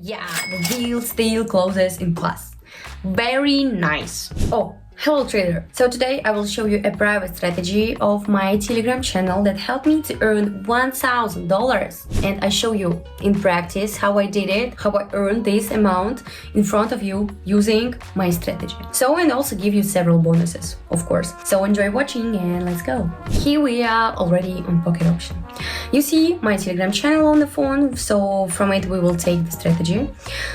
Yeah, the deal still closes in plus. Very nice. Oh, hello trader. So today I will show you a private strategy of my Telegram channel that helped me to earn $1,000. And I show you in practice how I did it, how I earned this amount in front of you using my strategy. So, and also give you several bonuses, of course. So enjoy watching and let's go. Here we are already on Pocket Option. You see my Telegram channel on the phone, so from it we will take the strategy.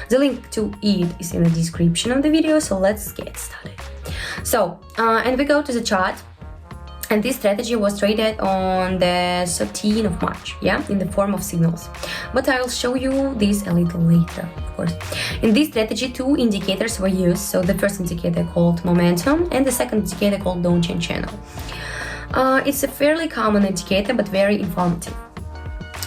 The link to it is in the description of the video, so let's get started. So, and we go to the chart, and this strategy was traded on the 13th of March, yeah, in the form of signals. But I will show you this a little later, of course. In this strategy, two indicators were used, so the first indicator called momentum and the second indicator called downtrend channel. It's a fairly common indicator, but very informative.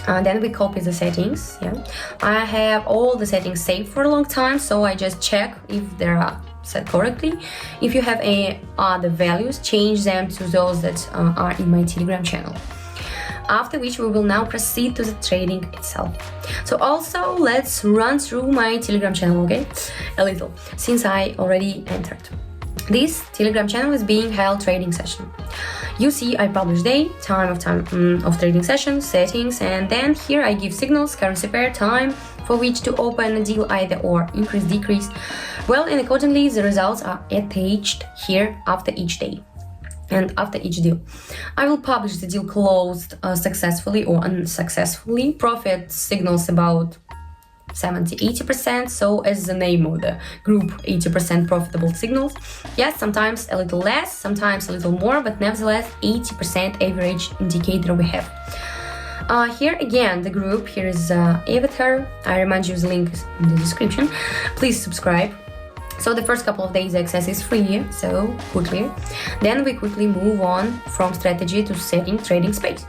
Then we copy the settings, yeah. I have all the settings saved for a long time, so I just check if they are set correctly. If you have any other values, change them to those that are in my Telegram channel. After which we will now proceed to the trading itself. So also let's run through my Telegram channel, okay? A little, since I already entered. This Telegram channel is being held trading session. You see I publish date, time of trading session, settings, and then here I give signals, currency pair, time for which to open a deal either or, increase, decrease. Well, and accordingly the results are attached here after each day and after each deal. I will publish the deal closed successfully or unsuccessfully, profit signals about 70-80%, so as the name of the group, 80% profitable signals. Yes, sometimes a little less, sometimes a little more, but nevertheless 80% average indicator we have. Here again the group, here is avatar. I remind you the link is in the description. Please subscribe. So the first couple of days access is free, so quickly. Then we quickly move on from strategy to setting trading space.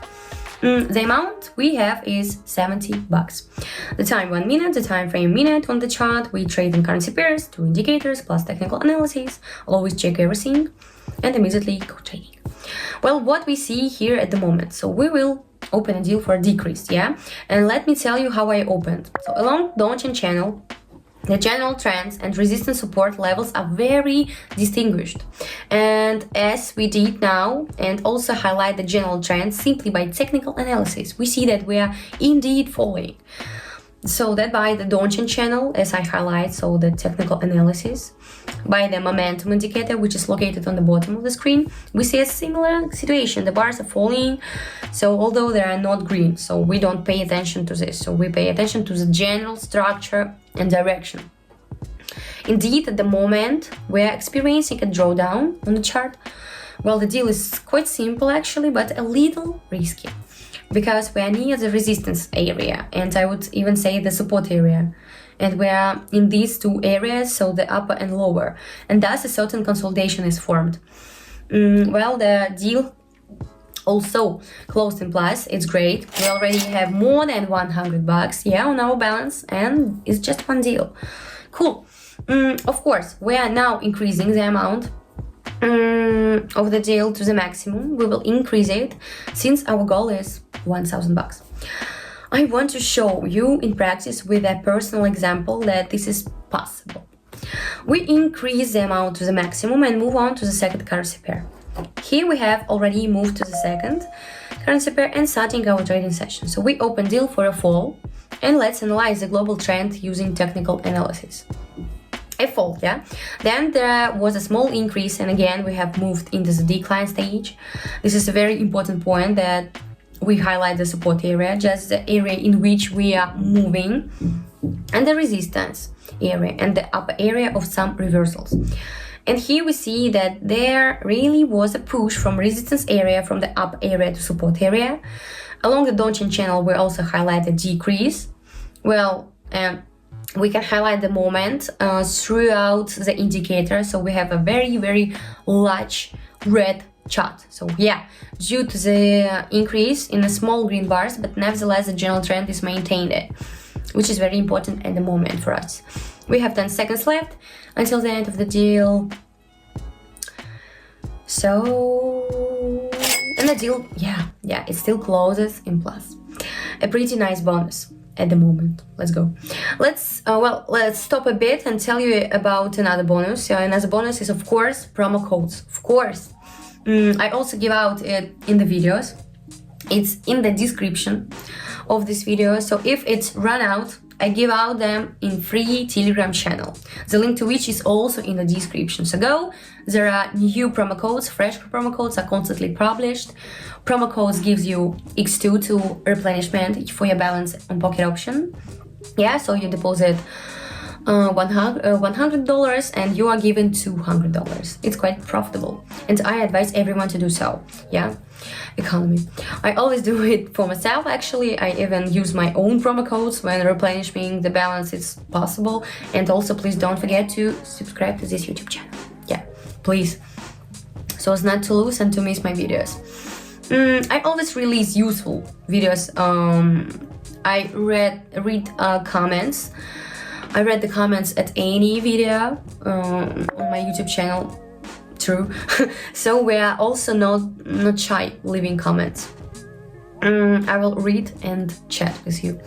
The amount we have is $70. The time 1 minute, the time frame minute on the chart. We trade in currency pairs, 2 indicators plus technical analysis. Always check everything and immediately go trading. Well, what we see here at the moment. So we will open a deal for a decrease, yeah? And let me tell you how I opened. So along downtrend channel, the general trends and resistance support levels are very distinguished. And as we did now, and also highlight the general trends simply by technical analysis, we see that we are indeed falling. So that by the downtrend channel, as I highlight, so the technical analysis, by the momentum indicator, which is located on the bottom of the screen, we see a similar situation. The bars are falling, so although they are not green, so we don't pay attention to this. So we pay attention to the general structure and direction. Indeed, at the moment, we are experiencing a drawdown on the chart. Well, the deal is quite simple actually, but a little risky, because we are near the resistance area, and I would even say the support area. And we are in these two areas, so the upper and lower, and thus a certain consolidation is formed. Well, the deal also closed in plus. It's great. We already have more than $100, yeah, on our balance, and it's just one deal. Cool. Of course, we are now increasing the amount of the deal to the maximum. We will increase it since our goal is $1,000. I want to show you in practice with a personal example that this is possible. We increase the amount to the maximum and move on to the second currency pair. Here we have already moved to the second currency pair and starting our trading session. So we open deal for a fall, and let's analyze the global trend using technical analysis. A fall, yeah. Then there was a small increase, and again we have moved into the decline stage. This is a very important point that we highlight the support area, just the area in which we are moving, and the resistance area and the upper area of some reversals. And here we see that there really was a push from resistance area from the up area to support area. Along the downtrend channel, we also highlight the decrease. Well, we can highlight the moment throughout the indicator. So we have a very, very large red chart. So yeah, due to the increase in the small green bars, but nevertheless the general trend is maintained, which is very important at the moment for us. We have 10 seconds left until the end of the deal. So, and the deal, yeah, it still closes in plus. A pretty nice bonus. at the moment. Let's go. Let's stop a bit and tell you about another bonus. Another bonus is, of course, promo codes. Of course. I also give out it in the videos. It's in the description of this video. So if it's run out, I give out them in free Telegram channel, the link to which is also in the description. So go, there are new promo codes, fresh promo codes are constantly published. Promo codes gives you X2 to replenishment for your balance on Pocket Option. Yeah, so you deposit $100 and you are given $200. It's quite profitable and I advise everyone to do so. Yeah, economy. I always do it for myself actually. I even use my own promo codes when replenishing the balance is possible. And also please don't forget to subscribe to this YouTube channel. Yeah, please, so as not to lose and to miss my videos. I always release useful videos. I read comments. I read the comments at any video on my YouTube channel, true. So we are also not shy leaving comments. I will read and chat with you.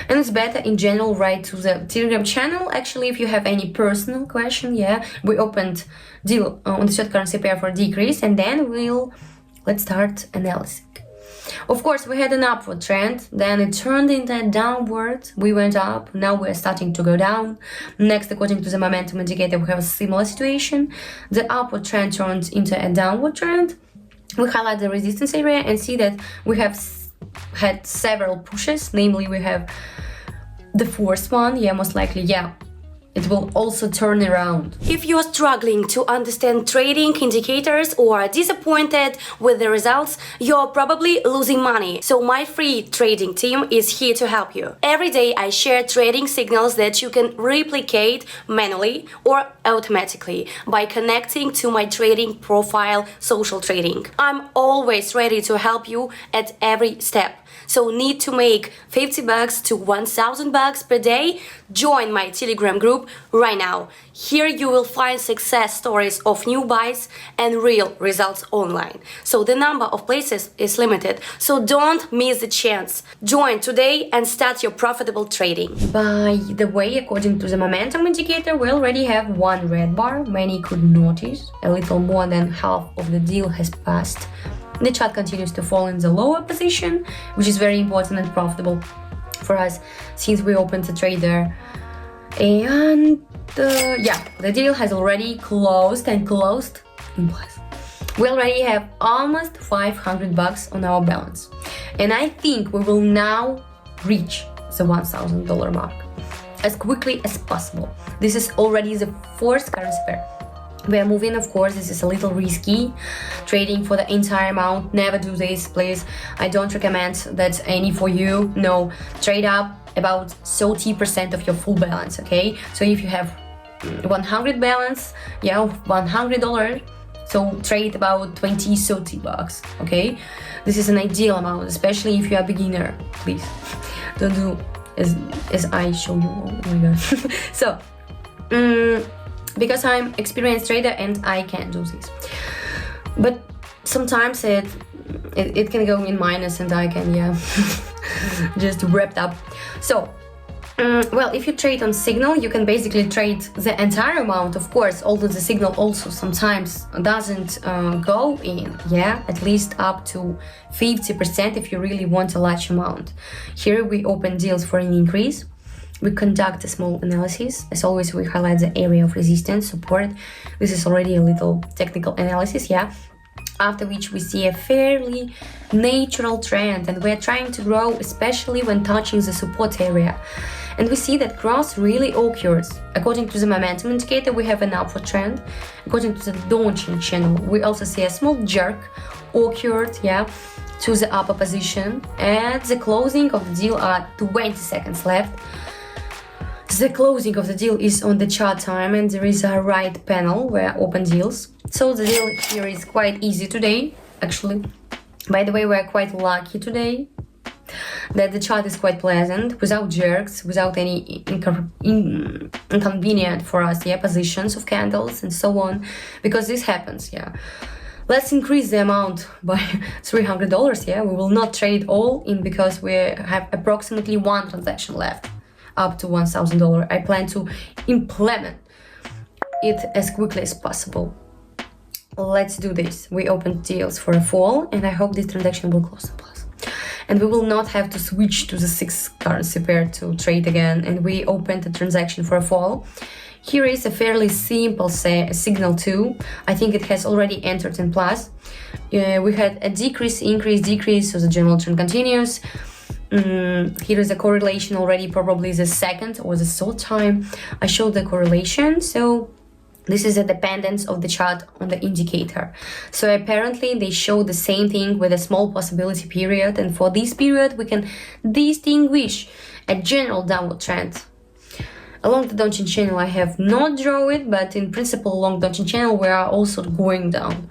And it's better in general write to the Telegram channel. Actually, if you have any personal question, yeah, we opened deal on the third currency pair for decrease and then let's start analysis. Of course, we had an upward trend, then it turned into a downward, we went up, now we're starting to go down. Next, according to the momentum indicator, we have a similar situation. The upward trend turns into a downward trend. We highlight the resistance area and see that we have had several pushes, namely we have the fourth one, yeah, most likely, yeah. It will also turn around. If you are struggling to understand trading indicators or are disappointed with the results, you're probably losing money. So my free trading team is here to help you. Every day I share trading signals that you can replicate manually or automatically by connecting to my trading profile, Social Trading. I'm always ready to help you at every step. So need to make $50 to $1,000 per day? Join my Telegram group right now. Here you will find success stories of new buys and real results online. So the number of places is limited, so don't miss the chance. Join today and start your profitable trading. By the way, according to the momentum indicator, we already have one red bar. Many could notice a little more than half of the deal has passed. The chart continues to fall in the lower position, which is very important and profitable for us since we opened the trade there. And yeah, the deal has already closed in plus. We already have almost $500 on our balance. And I think we will now reach the $1,000 mark as quickly as possible. This is already the fourth currency pair. We are moving, of course, this is a little risky. Trading for the entire amount, never do this, please. I don't recommend that any for you. No, trade up about 30% of your full balance, okay? So if you have 100 balance, yeah, $100, so trade about $20-30, okay? This is an ideal amount, especially if you are a beginner, please. Don't do as I show you, oh my god. So, because I'm experienced trader and I can do this, but sometimes it can go in minus and I can, yeah, just wrapped up. So well, if you trade on signal, you can basically trade the entire amount, of course, although the signal also sometimes doesn't go in, yeah, at least up to 50% if you really want a large amount. Here we open deals for an increase. We conduct a small analysis. As always, we highlight the area of resistance, support. This is already a little technical analysis, yeah. After which we see a fairly natural trend and we're trying to grow, especially when touching the support area. And we see that growth really occurs. According to the momentum indicator, we have an upward trend. According to the Donchian channel, we also see a small jerk occurred, yeah, to the upper position. At the closing of the deal are 20 seconds left. The closing of the deal is on the chart time and there is a right panel where open deals. So the deal here is quite easy today, actually. By the way, we're quite lucky today that the chart is quite pleasant, without jerks, without any inconvenient for us, yeah, positions of candles and so on, because this happens, yeah. Let's increase the amount by $300. Yeah, we will not trade all in because we have approximately one transaction left up to $1,000. I plan to implement it as quickly as possible. Let's do this. We opened deals for a fall, and I hope this transaction will close in plus. And we will not have to switch to the 6 currency pair to trade again. And we opened a transaction for a fall. Here is a fairly simple signal too. I think it has already entered in plus. We had a decrease, increase, decrease, so the general trend continues. Here is a correlation already, probably the second or the third time I showed the correlation. So this is a dependence of the chart on the indicator. So apparently they show the same thing with a small possibility period, and for this period we can distinguish a general downward trend. Along the Donchian channel I have not drawn it, but in principle along Donchian channel we are also going down.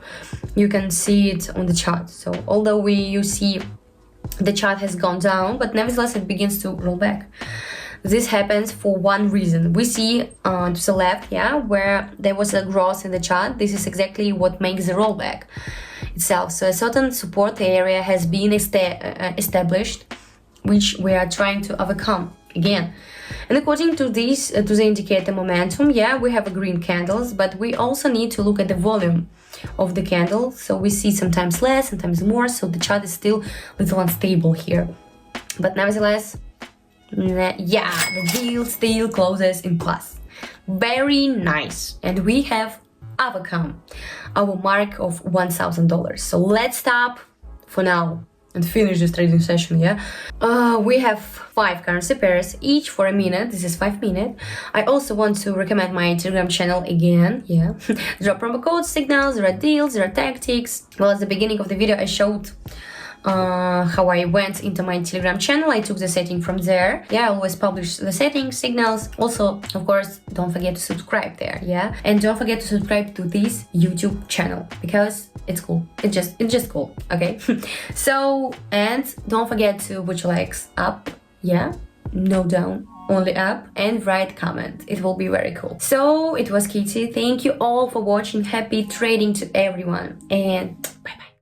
You can see it on the chart. So although you see the chart has gone down, but nevertheless it begins to roll back. This happens for one reason. We see to the left, yeah, where there was a growth in the chart. This is exactly what makes the rollback itself. So a certain support area has been established, which we are trying to overcome again. And according to this, to the indicator momentum, yeah, we have a green candles, but we also need to look at the volume of the candle. So we see sometimes less, sometimes more. So the chart is still a little unstable here. But nevertheless, yeah, the deal still closes in plus. Very nice. And we have overcome our mark of $1,000. So let's stop for now and finish this trading session, yeah? We have 5 currency pairs, each for a minute. This is 5 minutes. I also want to recommend my Telegram channel again, yeah? There are promo codes, signals, there are deals, there are tactics. Well, at the beginning of the video I showed how I went into my Telegram channel. I took the setting from there. Yeah, I always publish the settings, signals. Also, of course, don't forget to subscribe there, yeah? And don't forget to subscribe to this YouTube channel because it's cool. It's just cool, okay? So, and don't forget to put your likes up, yeah? No down, only up, and write comment. It will be very cool. So, it was Katie. Thank you all for watching. Happy trading to everyone, and